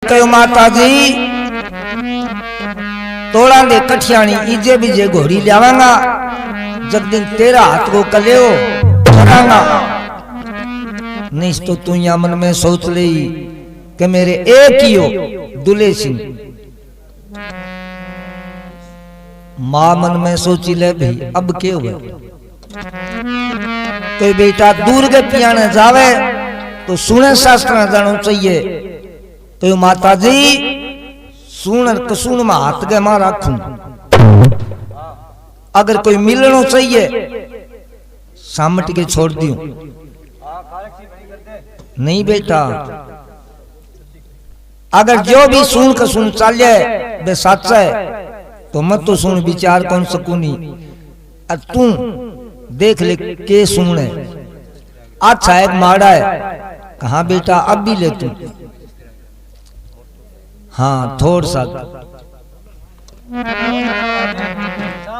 कहो माता जी तोड़ा दे कठियाणी इजे बीजे घोड़ी लियावांगा जब दिन तेरा हाथ को कलियो करांगा नहीं तो तू यहाँ मन में सोच ले कि मेरे एक ही हो दुले सिंह मां मन में सोची ले भाई अब के हुए कोई बेटा दूर के पियाने जावे तो सुने शास्त्र जानो चाहिए तो माता जी सुन कसून में हाथ के मां रखूं अगर कोई मिलनो चाहिए सामट के छोड़ दियो नहीं बेटा अगर जो भी सुन कसून चाले बे सच है तो मत तो सुन विचार कौन सकूनी तू देख ले के सुने अच्छा एक माड़ा है कहा बेटा अब भी ले तू हाँ थोड़ सा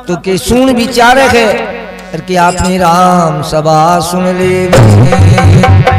तो के सुन विचारे है कि आपने राम सभा सुन ले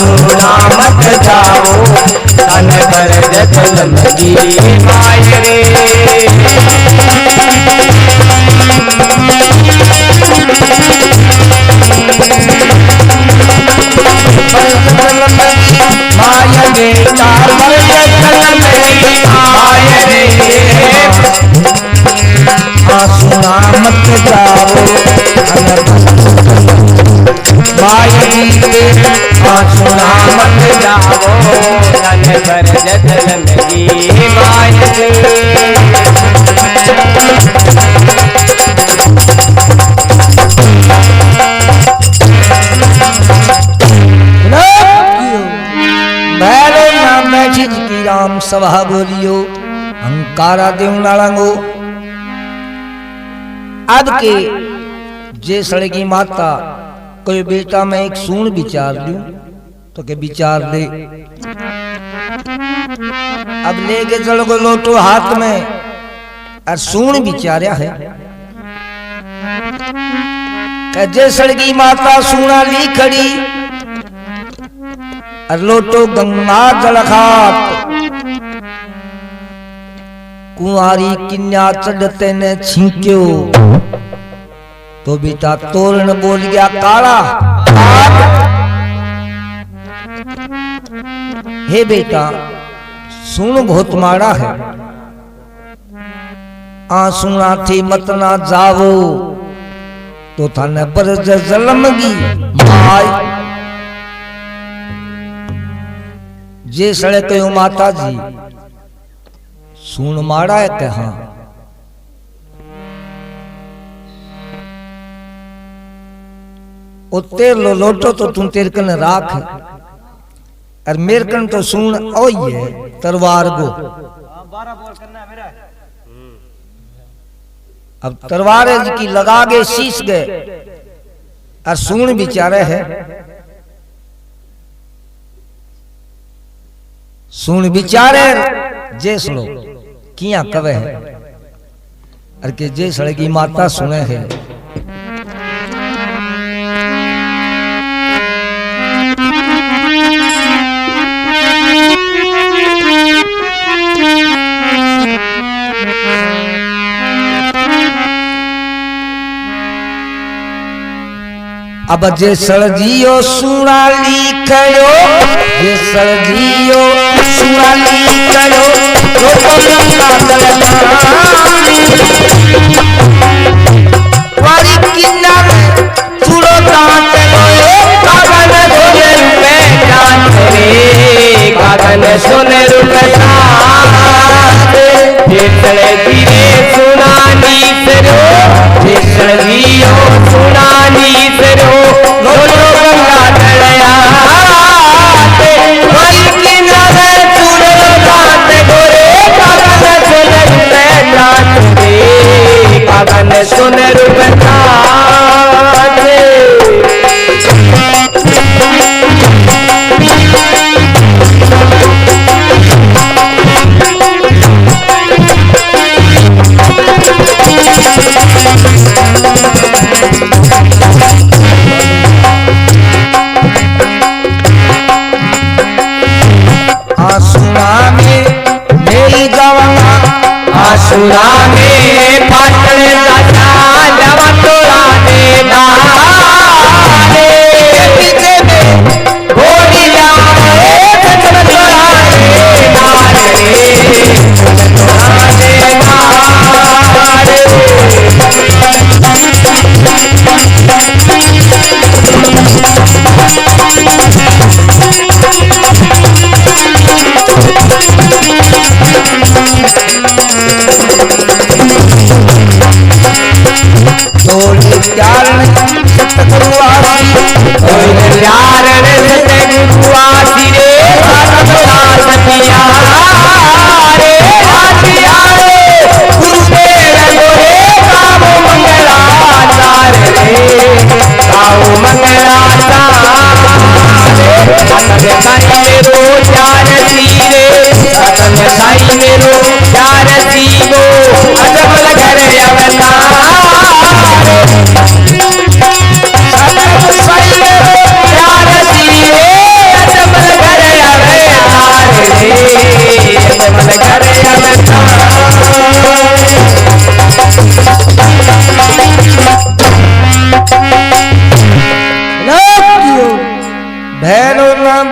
सुना मत जाओ तन कर जल लगी माय रे माय रे चार पर जल लगी माय रे सुना मत जाओ माय रे सुना मत जाओ तन पर जल लगी माय मेरे नाम में झिझकी राम सभा बोलियो अंकारा देव नालंगो अब के जे सड़गी माता कोई बेटा मैं एक सुन विचार लूं तो के विचार ले अब लेके चलो को लोटो हाथ में और सुन विचार्या है जे सड़गी माता सुना ली खड़ी और लोटो गंगा जल खात कुंवारी किन्या चढ़ते ने छींक्यो तो बेटा तोरण बोल गया काला हे बेटा सुन बहुत माड़ा है आंसुना थी मत ना जावो तो थाने बरज जलमगी माय जे सड़े कहो माता जी सुन माड़ा है कहा तेर लो लोटो तो तुम तेरे कन राख और मेरे कन तो सुन ओ ये तलवार गो अब तलवार की लगा गए शीश गए और सुन बिचारे है सुन बिचारे जेस लो किया कवे है अरे के जे सड़े की माता सुने है अब जे सड़जियो सुना लिखयो जे सड़जियो सुना लिखयो वारी किन्ना चूड़ो दांत कागन सुने रुपए जात रे कागन सुने रुपए जात जितने धीरे सुनानी सरो जितने दियो सुनानी सरो लोलो गंगा दलया कोई किनारे चूड़ो दांत गोरे कागन सुने रुपए जात रे कागन सुने रुपए जात आसुरा में पाटल राजा जवा तोरा दे दारे पीछे में घोड़िया सचन तोरा दे मारे तोरा दे मारे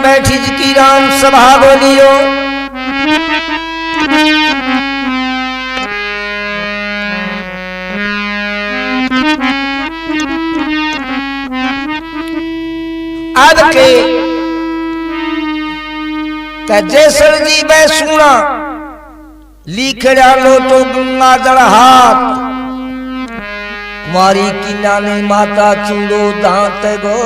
बैठी की राम सभा बोलियो आज के जैसर जी बै सुना लिखड़ा लोटो गंगा जल हाथ कुमारी की नानी माता चूड़ो दांत गो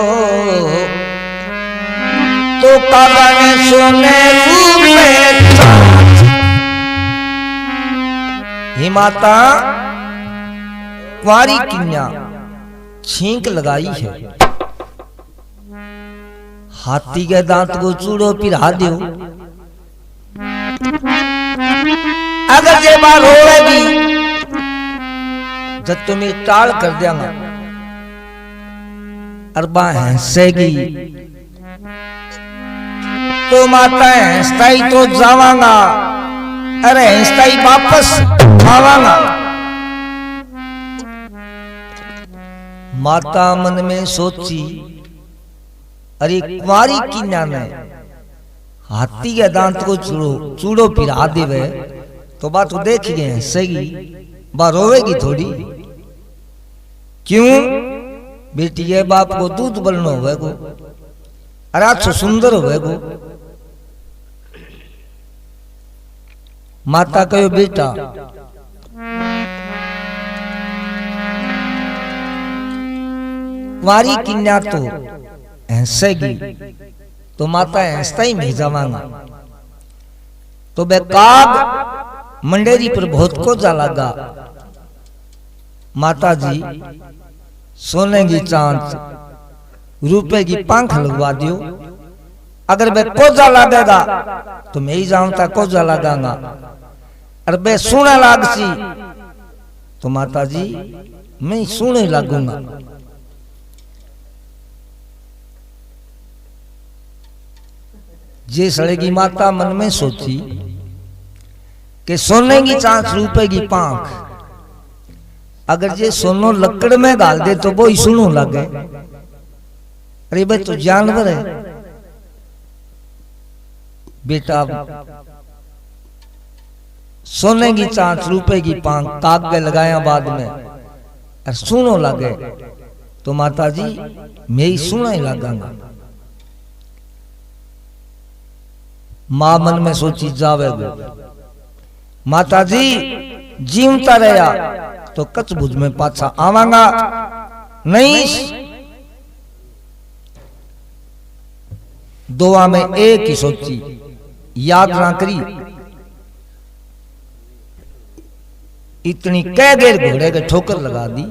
तो कागन सोने रूप ही माता कुंवारी किन्या छींक लगाई है हाथी के दांत को चूड़ो पिरा दो अगर ये बात होगी जब तुम्हें टाल कर देंगे अरबा हंसेगी तो माता हंसता ही तो जावांगा अरे हंसता ही वापस आवांगा माता मन में सोची अरे कुंवारी की नाने हाथी के दांत को चूड़ो पिरा देवे तो बात तो देख गए हंसेगी बा रोवेगी थोड़ी क्यों बेटी ये बाप को दूध बलनो हुए को अरे आज सुंदर हुए को माता कहो बेटा कुंवारी किन्या तो हंसेगी तो माता हंसता ही भेजावांगा तो बेकाब मंडेरी पर बहुत को जा लगा माता जी सोने की चांद रुपए की पंख लगवा दियो अगर मैं कोजा लगेगा तो मैं ही जानता कोजा लगाऊंगा और बे सुने लाग सी तो माता जी मैं सुने लागूंगा। जे सड़े की माता मन में सोची कि सोने की चांच रुपए की पांख, अगर जे सोनो लकड़ में डाल दे तो वो ही सुनो लगे। अरे भाई तो जानवर है बेटा, सोने की चांच रुपए की पांख काग के लगाया बाद में और सुनो लगे तो माता जी मैं ही सुना ही लगांगा। मां मन में सोची जावेगा माता जी जीवता रहा तो कच भुज में पाछा आवांगा नहीं। दुआ में एक ही सोची याद ना करी, इतनी कह गेर घोड़े के ठोकर लगा दी।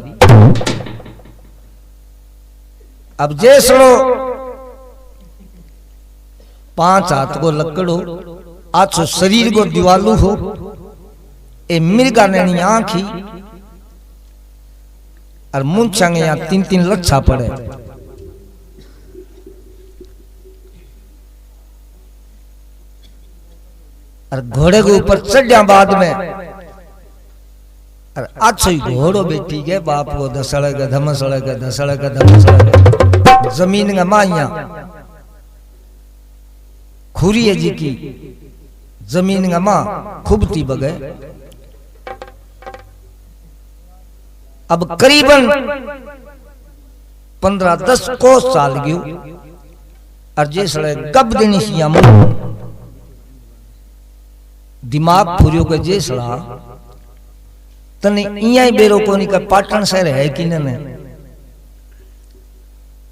अब जैसो 5 हाथ को लकड़ो आछो शरीर को दीवालू हो, ए मिर्गा ने आंखी और मुंचांगे यहाँ 3-3 लच्छा पड़े। और घोड़े के ऊपर चढ़िया बाद में और अच्छो ही घोड़ो बैठी गए बाप को धसड़े के धमसड़े के धसड़े के धमसड़े के जमीन का माइया खुरी है जी की जमीन का मां खूबती बगे। अब करीबन 15-10 कोस साल गयो और जैसे गब देनी सिया दिमाग फुरियो के जैसला तने इया बेरो कोनी का पाटन शहर है कि न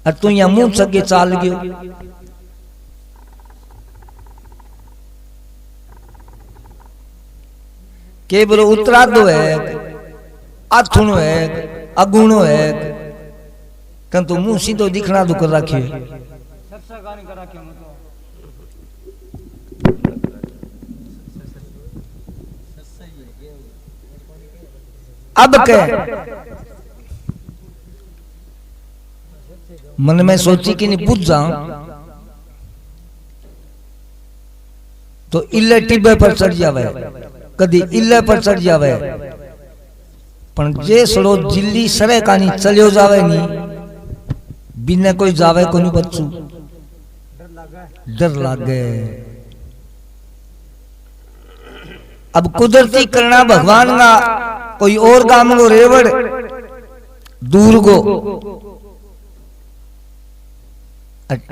और तू यहाँ मुंह सके चाल गयो। केवल उतरा दो है आथुणो है अगुणो है कन तो मुंह सीधो दिखना तो कर रखिए। अब के मन में सोची कि नहीं बुझ जाऊं तो इल्ले टिब्बे पर चढ़ जावे, कदी इल्ले पर चढ़ जावे, पण जे सड़ो जिल्ली सरे कानी चलियो जावे नी बिना कोई जावे को नहीं बच्चू डर लागे। अब कुदरती करना भगवान का कोई और काम को रेवड़ दूर को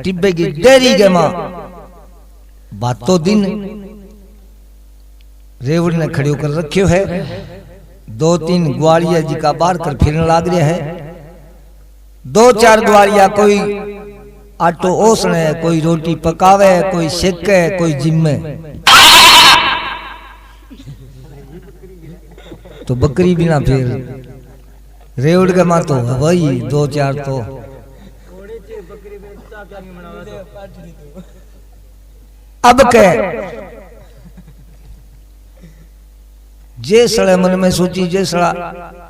टिब्बे की डेरी के मां बातों दिन रेवड़ ने खड़े होकर रखियो है। 2-3 ग्वालिया जी का बार कर फिरने लाग रहा है। 2-4 ग्वालिया कोई आटो ओसने, कोई रोटी पकावे, कोई सेके, कोई जिम्मे। तो बकरी भी ना फिर रेवड़ के मां तो वही 2-4 तो अब के जे सड़े मन में सोची जे सड़ा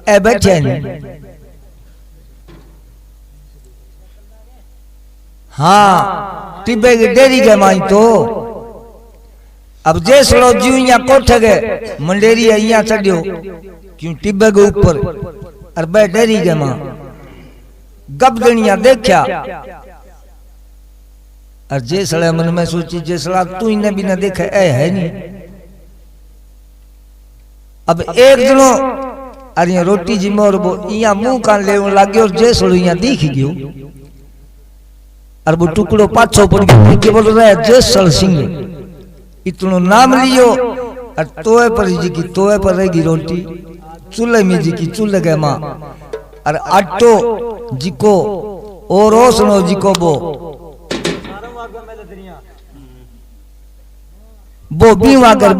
ए बैठे नहीं। हाँ टिब्बे की डेरी के माई तो अब जे सड़ो जीव यहाँ कोठे गए मंडेरी यहाँ चढ़ियो क्यों टिब्बे के ऊपर और बे डेरी के मां गबदनिया देखा और जे सड़े मन में सोची जे सड़ा तू इन्हें भी ना देखे ए है नहीं। अब एक दिनों अरे रोटी जिम्मे और वो यहाँ मुंह कान ले लगे और जे सड़ो यहाँ दिख गयो और वो टुकड़ो पाछो पड़ गयो के बोल रहा है जे सड़ सिंह इतनो नाम लियो और तोए पर जी की तोए पर रहेगी रोटी, चूल्हे में जी की चूल्हे के मां और आटो जिको और ओसनो जिको वो बीवा कर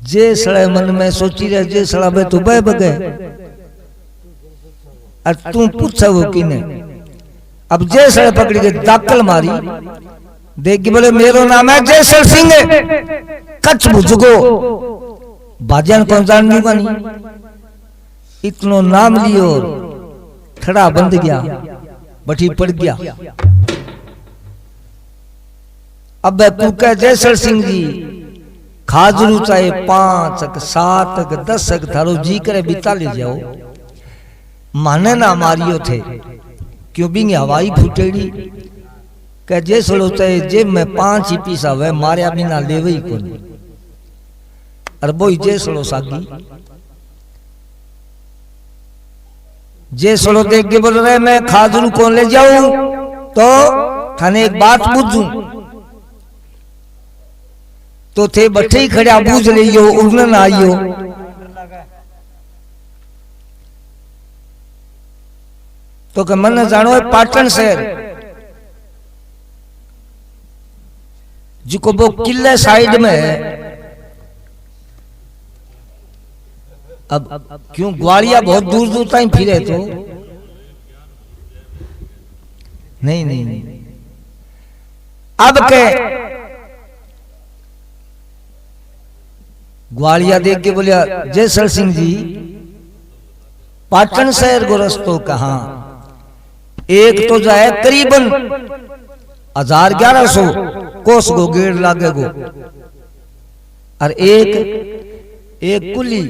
जे सड़े मन में सोची रहे जे सड़ा बे तो बह बगे और तू पूछा वो किने। अब जे सड़े पकड़ी के दाकल मारी देखी बोले मेरो नाम है जयसर सिंह कच्छ भुजगो। बाजान कौन जान दूंगा नहीं, इतनो नाम लियो खड़ा बंद गया, बठी पड़ गया। अब तू कह जयसर सिंह जी खाजरू चाहे 5 7 10 थारो जी करे बिता ले जाओ, माने ना मारियो थे क्यों भी हवाई फुटेड़ी। कह जैसड़ो चाहे जेब में 5 ही पीसा वे मारिया बिना लेवे ही को। अरे बोई जैसड़ो सागी जैसड़ो देख के बोल रहे मैं खाजरू कौन ले जाऊं, तो थाने एक बात पूछूं, तो थे बठे ही खड़ा बूझ लियो उड़न आइयो। तो के मन जानो है पाटन शहर, जिको वो किले साइड में है। अब क्यों ग्वालिया बहुत दूर दूर तक फिरे तो नहीं। अब के ग्वालिया देख के बोलिया जयसर सिंह जी पाटन शहर को रस्तो कहाँ, एक तो जाए करीबन 1100 कोस गो गेड़ लागे गो, और एक कुली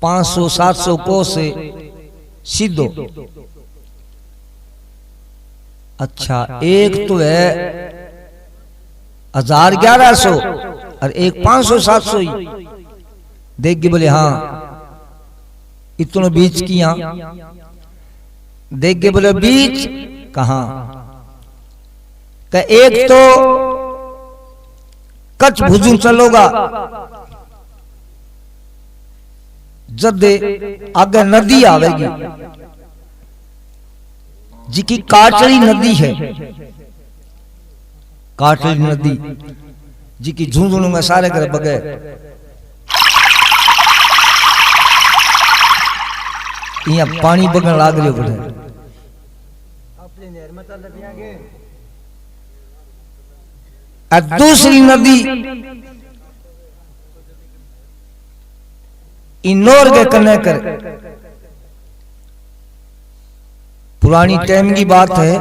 500-700 कोस से सीधो। अच्छा एक तो है 1100 और एक 500-700 ही। देख के बोले हाँ इतनो बीच किया। देख के बोले बीच कहां, एक तो कच्छ भुजू चलोगा, जब आगे नदी आवेगी जिकी काटड़ी नदी है, काटड़ी नदी जिकी झुंझुनू में सारे कर बगे यहाँ पानी बगन लाग रहे बड़े। दूसरी नदी इन्नौर के कने कर, पुरानी टाइम की बात है,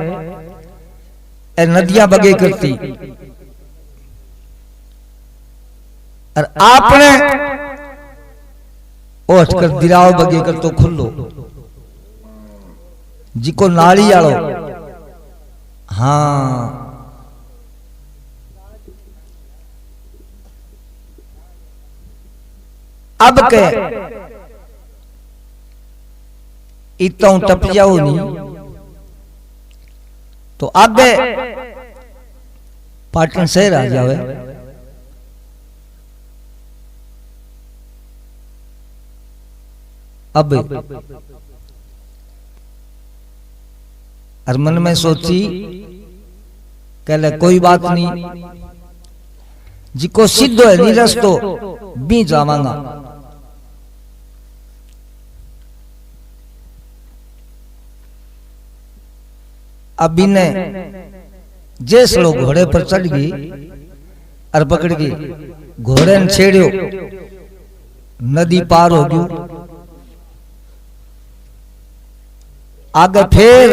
ए नदियां बगे करती और आपने ओठ कर दिराव बगे कर तो खुलो जिको नाली आलो। हाँ अब के इतना टप जाओ नहीं तो आगे पाटन शहर आ जावे। अब और मन में सोची कहले कोई बात नहीं, जिको सीधो है नी रस्तो भी जावांगा। अब इन्हें जैस लोग घोड़े पर चढ़ गई और पकड़ गई, घोड़े ने छेड़ियो, नदी पार हो गई। आगे फिर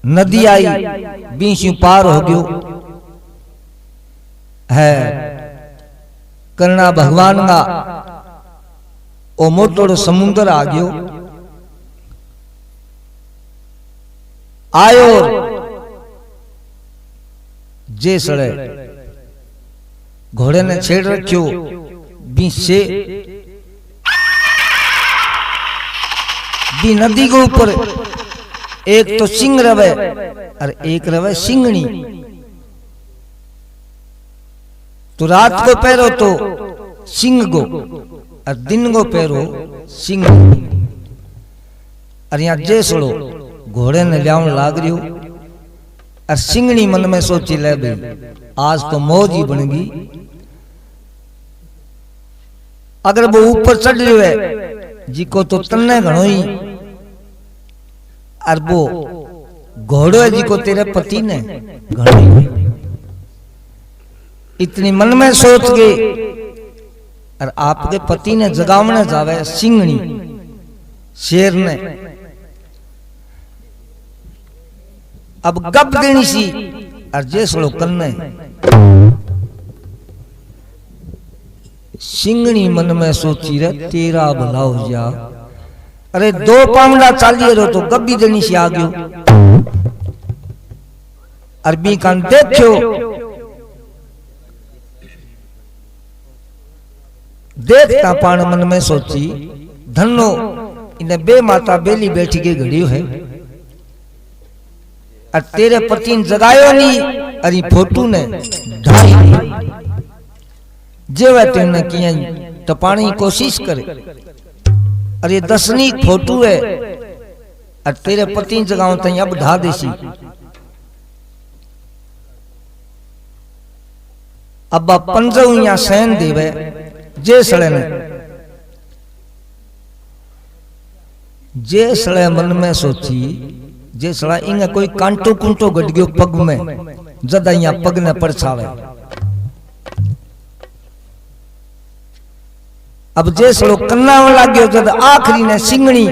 नदी आई, बीच पार हो गयो है। करना भगवान का ओ मोटो समुद्र आ गयो। आयो जे सड़े घोड़े ने छेड़ रखियो, बीच से भी नदी के ऊपर एक तो सिंह रवे और एक रवे सिंगनी। तो रात को पैरो तो सिंह को और दिन को पैरो सिंह। और यहाँ जे सड़ो घोड़े ने लियावन लाग रही और सिंगनी मन में सोची ले भाई आज तो मौज ही बन गई। अगर वो ऊपर चढ़ लियो है जी को तो तन्ने घणो ही और वो घोड़ो है जी को तेरे पति ने घड़ी इतनी मन में सोच के और आपके पति ने जगावने जावे सिंगनी शेर ने अब गप देनी सी और जैसड़ो करने सिंगनी मन में सोची रे तेरा भला हो जा। अरे 2 पामड़ा चालिए रो तो गब्बी देनी सी आ गयो। अरबी कान देखो देखता पान मन में सोची धनो इन्हें बे माता बेली बैठी के घड़ियो है और तेरे पति ने जगायो नहीं। अरे फोटू ने ढाई जे वे तेने किया टपाने की कोशिश करे। अरे 10नी फोटू है और तेरे पति ने जगाओ तई अब ढा देसी। अब पंजो या सैन देवे जे सड़े ने जे सड़े मन में सोची जे सड़ा इंगे कोई कांटो कुंटो गड़ गयो पग में जदा यहाँ पग ने परछावे। अब जे सड़ो कन्ना में लाग गयो जद आखिरी ने सिंगणी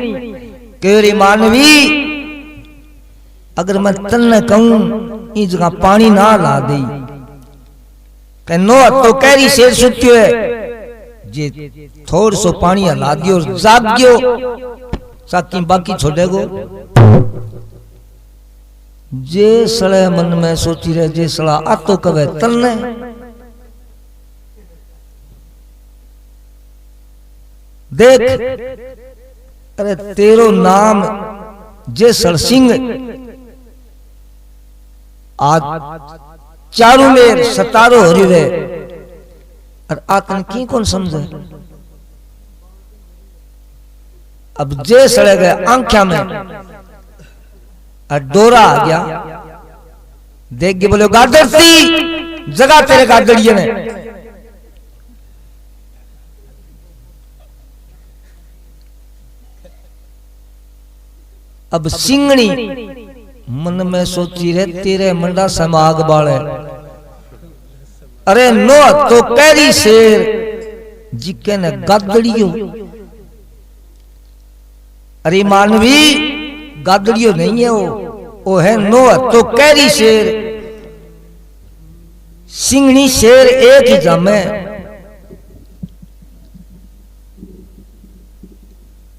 केरी मानवी अगर मैं तन्ने कहूं ई जगह पानी ना ला दई के नो तो कैरी शेर सुत्यो है जे थोड़ सो पानी हला दियो जाग गयो साकी बाकी छोड़ेगो। जे सड़े मन में सोची रहे जे सड़ा आ तो कवे तन्ने देख। अरे तेरो नाम जे सड़ सिंह आज चारू मेर सतारो हरि रे और आतन की कौन समझे। अब जे सड़े गए आंख्या में और डोरा आ गया देख के बोले गादर सी जगह तेरे गादड़िए ने। अब सिंगणी मन में सोची रे तेरे मंडा समाग बाले। अरे नो तो कैरी शेर जिके ने गादड़ियो। अरे मानवी गादड़ियो नहीं है वो है नो तो कैरी शेर। सिंगनी शेर एक ही जामे।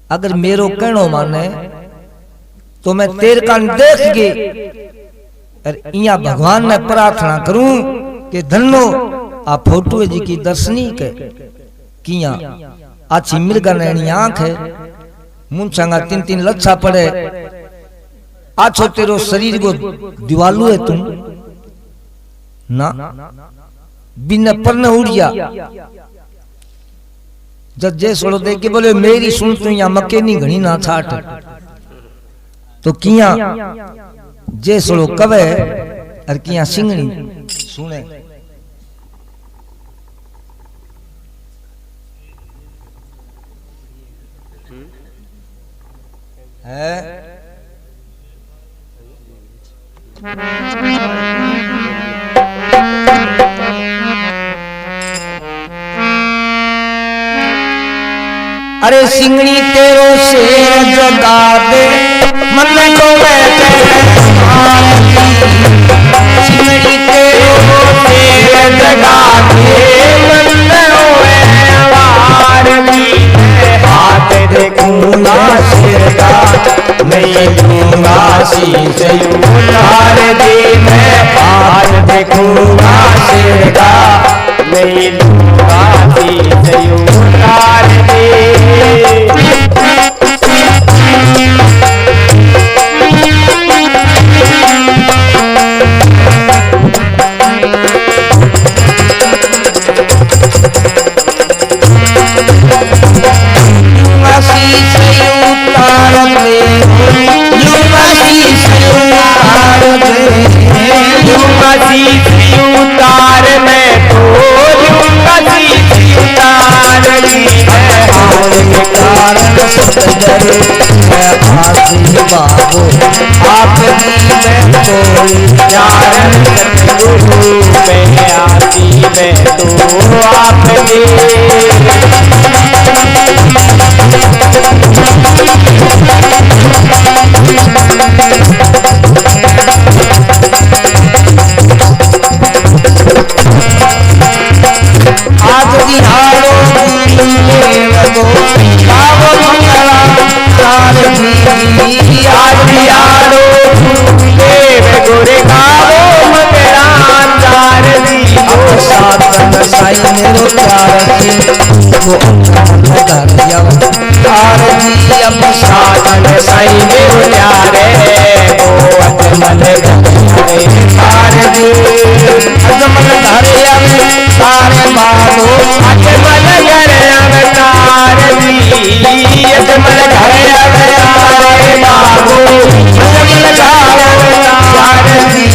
अगर मेरो कहनो माने तो मैं तेरे कान देख के इया भगवान ने प्रार्थना करूं कि धन्नो आ फोटो जी की दर्शनी के किया अच्छी मिर्गा नैनी आंख है मुंचांगा 3-3 लच्छा पड़े आछो तेरो शरीर को दिवालू है तुम ना बिना परने उड़िया। जब जे सोलो देख के बोले मेरी सुन तू या मक्के नहीं घनी ना छाट तो किया जे सोलो कवे और किया सिंगनी सुने। है अरे सिंगनी तेरो शेर जगा दे मन को मैं सिंगनी तेरो शेर जगा दे मन हाथ देखूंगा शेर का नहीं दूंगा शीश उतार दे। मैं हाथ देखूंगा शेर का नहीं दूंगा शीश उतार दे। उतार मैं तो चारण सतगुरु में आती मैं तो आप दे। आज दिहाड़ो गो गावो मंगला तार जी। आज दिहाड़ो देव गुरु गावो मंगला तार जी। अब साधन साई मेरो प्यार जी वो घर जाओ तार जी। अब साधन साई मेरो प्यारे वो अजमल घरे तार जी। अजमल घरे आवे तारे बाबो अजमल घरे आवे तार जी। अजमल घरे आवे तारे बाबू अजमल घरे आवे तार जी।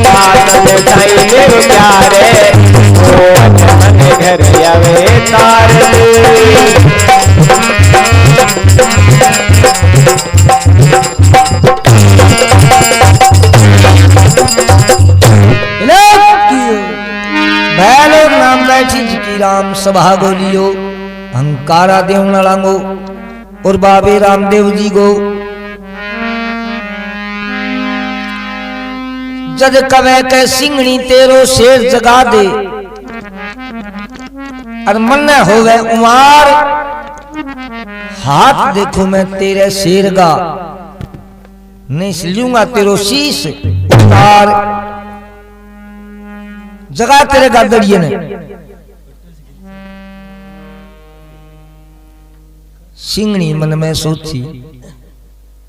साधन साई मेरो प्यारे वो अजमल घरे आवे तार जी। भैलो नाम बैठी जी की राम सभा गोलियो हंकारा देव लांगो और बाबे रामदेव जी गो जद कवे के सिंगणी तेरो शेर जगा दे और मन होवे उमार हाथ देखो मैं तेरे शेर का नहीं लूंगा तेरो शीश उतार जगा तेरे गादड़िए ने। सिंगणी मन में सोची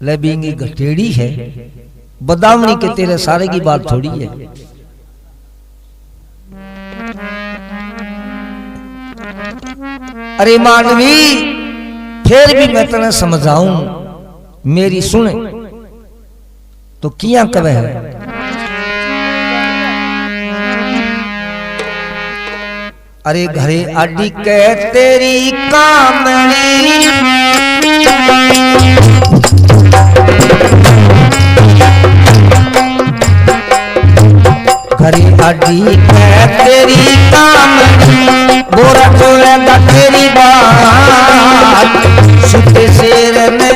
लबींगी घटेड़ी है बदावनी के तेरे सारे की बात थोड़ी है। अरे मानवी फिर भी मैं तेने समझाऊं मेरी सुने तो किया कवे है। अरे घरे आडी के तेरी कामणी घरे आडी के तेरी कामणी बोरा चोरेगा तेरी बात सुते शेर ने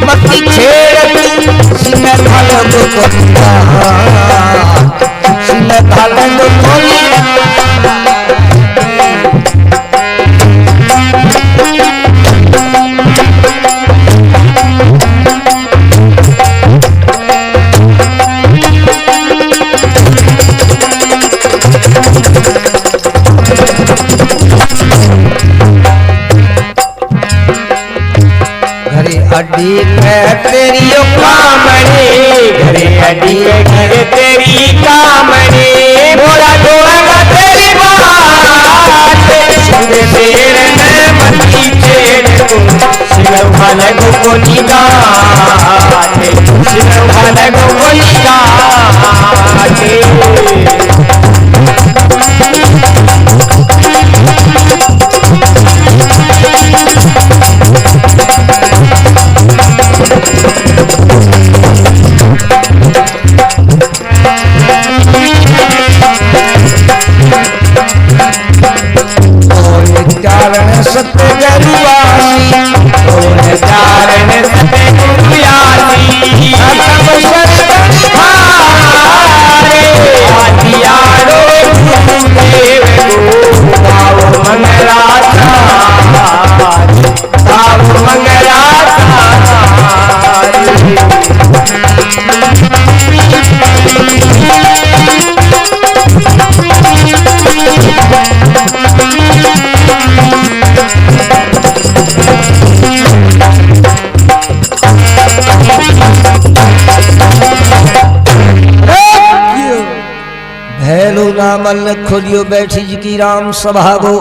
मक्की छेड़ सिंह खालो को सिंह खालो को अड्डी पे तेरी कामणी घरे अड्डी घरे तेरी कामणी बोला धोएगा तेरी बात सिंह शेर ने मक्की छेड़ सिंह खाने को निगाह सिंह खाने को निगाह। मल खोलियो बैठी जी की राम सभा गो।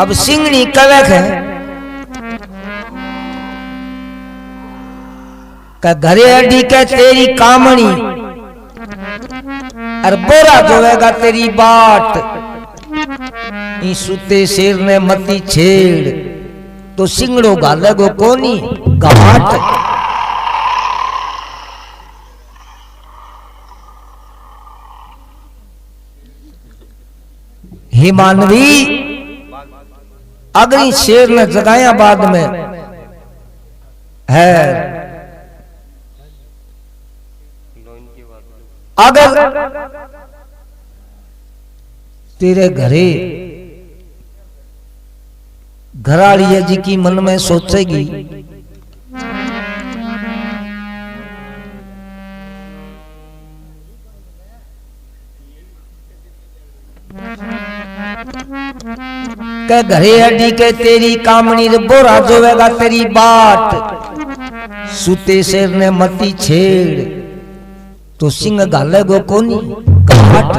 अब सिंगनी कवक है का घरे अड्डी के तेरी कामणी और बोरा जोवेगा तेरी बाट। ई सुते शेर ने मती छेड़ तो सिंगड़ो गाले गो कोनी घाट। हे मानवी अगली शेर ने जगाया बाद में है अगर तेरे घरे घराड़ी है जी की मन में सोचेगी के घरे अडी के तेरी कामनी रे बोरा जोवेगा तेरी बाट सुते शेर ने मती छेड़ तो सिंह गाले गो कोनी काट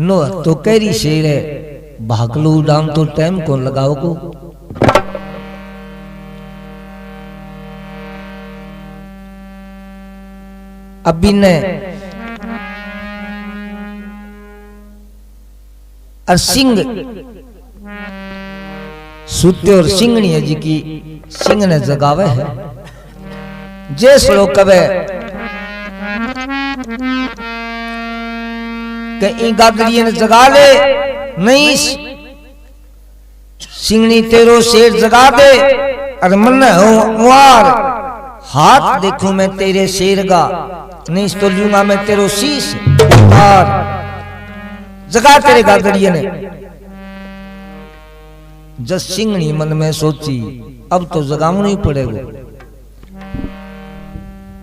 नो तो कैरी शेर है भागलू उड़ाम तो टाइम कौन लगाओ को अभी ने और सिंह सुते और सिंगनी है जी की सिंह ने जगावे है जैस लोग कवे कि गादड़िए ने जगा ले नहीं सिंगनी तेरो शेर जगा दे और मन वार हाथ देखूं मैं तेरे शेर का नहीं तो लूंगा मैं तेरो शीश और जगा तेरे गादड़िए ने जस सिंगनी मन में सोची अब तो जगाना ही पड़ेगा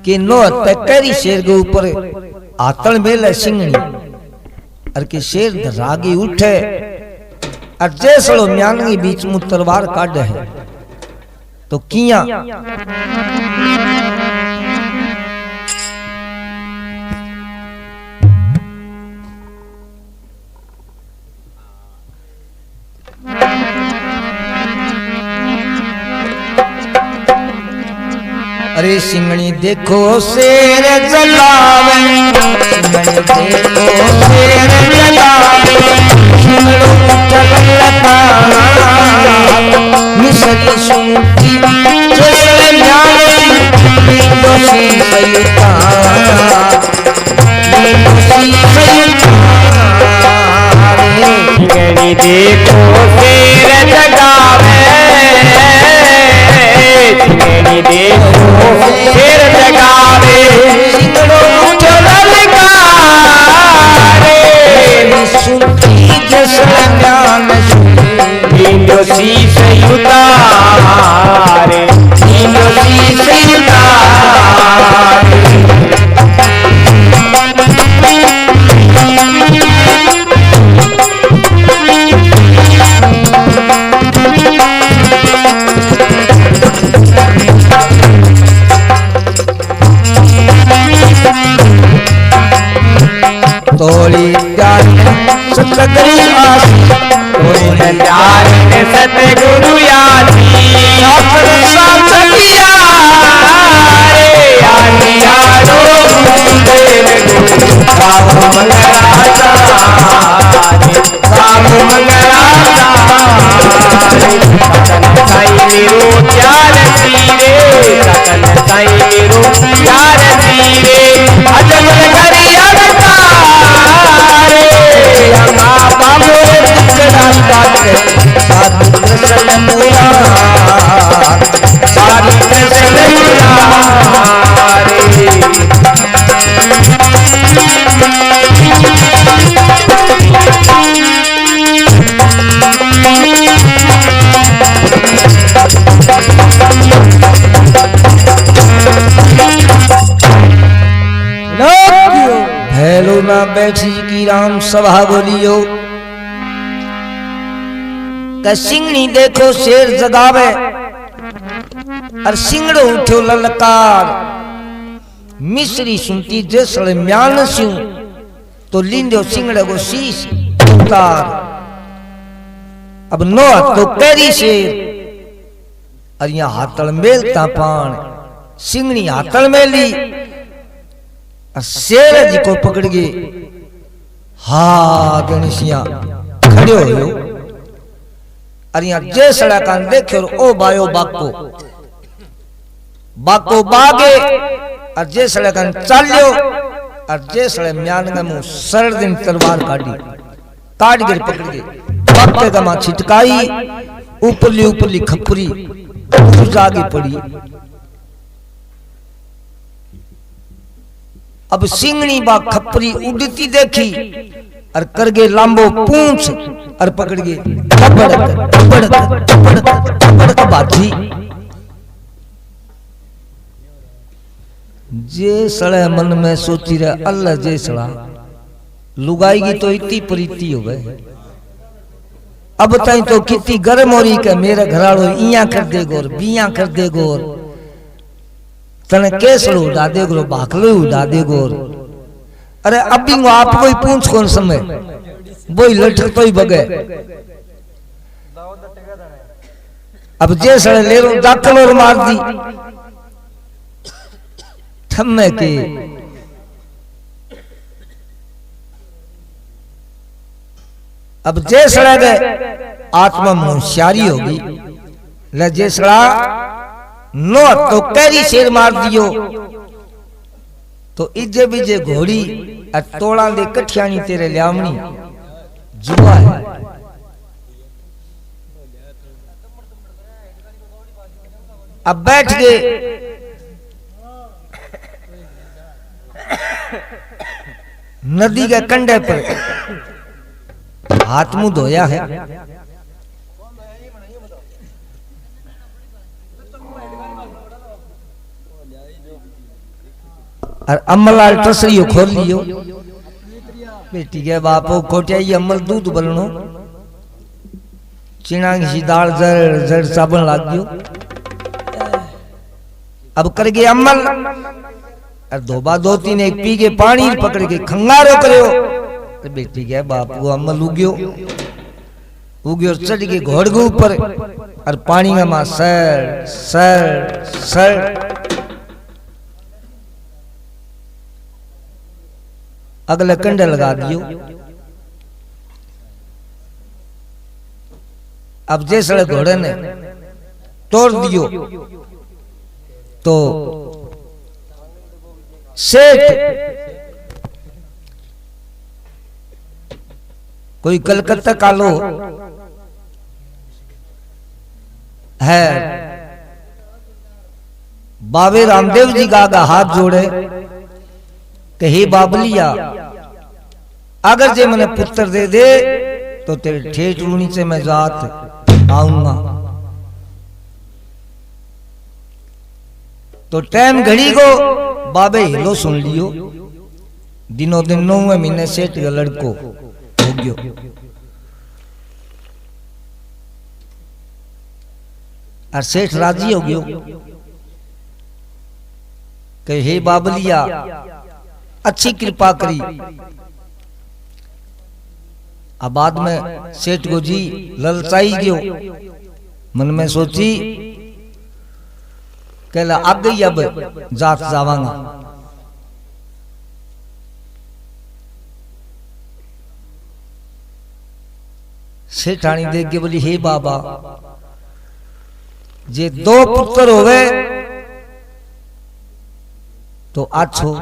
कि नो तकरी शेर के ऊपर आतल मेल है सिंगनी और कि शेर रागी उठे और जैसलो म्यान के बीच में तलवार काट है तो किया अरे सिंगनी देखो शेर जलावे सिंगनी देखो शेर जलावे सिंगड़ो चलता मिसरी सुनती जैसे न्यारे दोषी सयुता सिंगनी देखो शेर जगावे सिंगनी देखो शेर जगावे सिंगड़ो चलता सुनती जैसे ज्ञान नींदो शीश उतारे नींदो शीश उतारे तोड़ी प्यार सतगुरु आसी तोड़ी प्यार ने सतगुरु आसी साथ साथ दिया रे आनिया रो देव राम मंगलाचा राम मंगलाचा सतन साईं मेरो प्यार सीरे सतन साईं मेरो प्यार सीरे अजमल करिया भैलो ना बैठी की राम सभा बोलियो सिंगनी देखो शेर जगावे और सिंगड़ो उठो ललकार मिश्री सुनती जैसे म्यान स्यू तो लिंदो सिंगड़े को शीश उतार अब नो तो कैरी शेर और यहाँ हाथल मेलता पान सिंगनी हाथल मेली शेर जी को पकड़ गए हा गणेशिया खड़े हो अरे यहाँ जे सड़कान देखे ओ बायो बाको बाको बागे और जे सड़कान चालियो और जैसे म्यान में मुंह सर दिन तलवार काटी काट गिर पकड़ के पक्के का मां छिटकाई ऊपरली खपरी जागी पड़ी। अब सिंगनी बा खपरी उड़ती देखी और करगे लांबो पूंछ और पकड़ के बाजी जे सड़े मन में सोची रहे अल्लाह जे सड़ा लुगाई तो इतनी प्रीति हो गए। अब ताई तो कितनी गर्म हो रही के मेरे घराड़ो इया कर दे गोर बिया कर दे गोर तने केसड़ो उड़ा दे गोर बाखलो उड़ा दे गोर। अरे अभी वो आप कोई पूछ कौन समय वो लटक तो ही बगे। अब जे सड़े ले रो दाखल और मार दी थम्मे के अब जे सड़ा गए आत्मा होशियारी होगी ले जे सड़ा नो तो कैरी शेर मार दियो तो इजे बीजे घोड़ी तोड़ा दे कठियानी तेरे लियामनी जुआ है। अब बैठ गए नदी के कंढे पर हाथ मुंह धोया है। और अम्मलाल टसरियो खोल लियो बेटी के बापो कोटियाई अम्मल दूध बलनो चिना की दाल जड़ जड़ साबुन लाग गयो। अब कर गए अम्मल और धोबा दो तीन एक पी के पानी पकड़ के खंगारो करो बेटी के बापू अम्मल उग्यो चढ़ के घोड़ के ऊपर और पानी में मां सर सर सर अगले कंडे लगा दियो। अब जैसे घोड़े ने तोड़ दियो तो सेठ कोई कलकत्ता का लो है बाबे रामदेव जी का आगा हाथ जोड़े कि हे बाबलिया अगर जे मैंने पुत्र दे दे तो तेरे ठेठ रूनी से मैं जात आऊंगा। तो टाइम घड़ी को बाबे हिलो सुन लियो दिनों दिन 9वें महीने सेठ का लड़को हो गयो। और सेठ राजी हो गयो कि हे बाबलिया अच्छी कृपा करी। अब बाद में सेठ को जी ललचाई गयो मन में सोची कहला आ गई अब जात जावांगा। सेठानी देख के बोली हे बाबा जे 2 पुत्र होवे तो आछो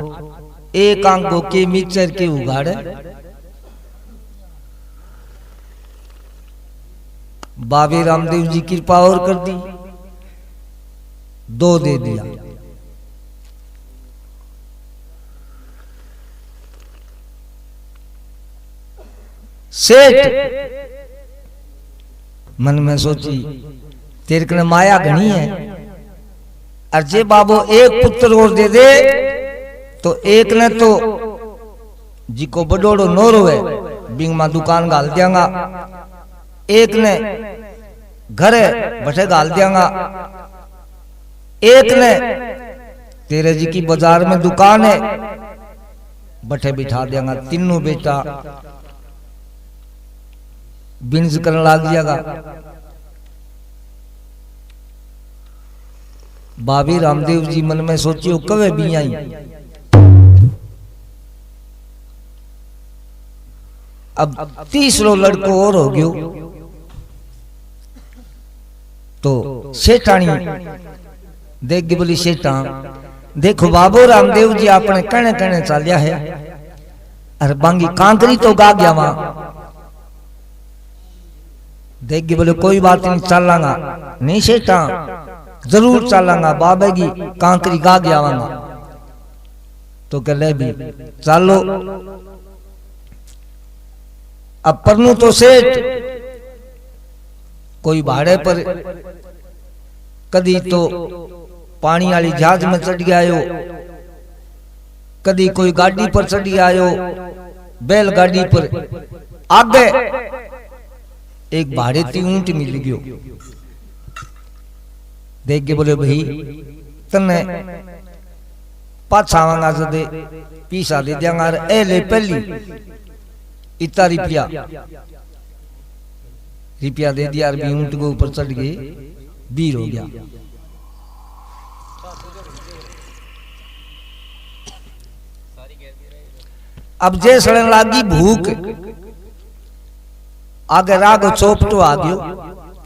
एक आंखों के मिक्सर के उगाड़े। बाबे रामदेव जी कृपा और कर दी 2 दे दिया। सेठ मन में सोची तेरे कने माया घनी है और जे बाबो एक पुत्र और दे दे तो एक ने तो जी को बडोड़ो नोर हुए बिंग मा दुकान गाल दियांगा एक ने घरे बठे गाल दियांगा एक ने तेरे जी की बाजार में दुकान है बठे बिठा देंगा। तीनों बेटा बिन्ज करने लग जाएगा। बाबी रामदेव जी मन में सोचियो कवे भी आई अब 30 लड़को और हो गयो तो सेठानी देख के बोली सेठा देखो बाबू रामदेव जी अपने कहने कहने चालिया है अरे बांगी कांकरी तो गा गया वहां देख के बोले कोई बात नहीं चलांगा नहीं सेठा जरूर चलांगा बाबे की कांकरी गा गया वहां तो कह ले भी चलो अब परनू तो सेठ कोई भाड़े पर कदी तो पानी वाली जहाज में चढ़ गया आयो कदी कोई गाड़ी पर चढ़ गया आयो बैल गाड़ी पर आगे एक भाड़े ती ऊंट मिल गयो देख के बोले भाई तने पाछा आवांगा सदे पीसा दे दियांगा ए ले पहली इतना रुपया दे दिया और ऊंट के ऊपर चढ़ गए बीर हो गया अब जे सड़न लागी भूख आगे राग चौपटो आ गयो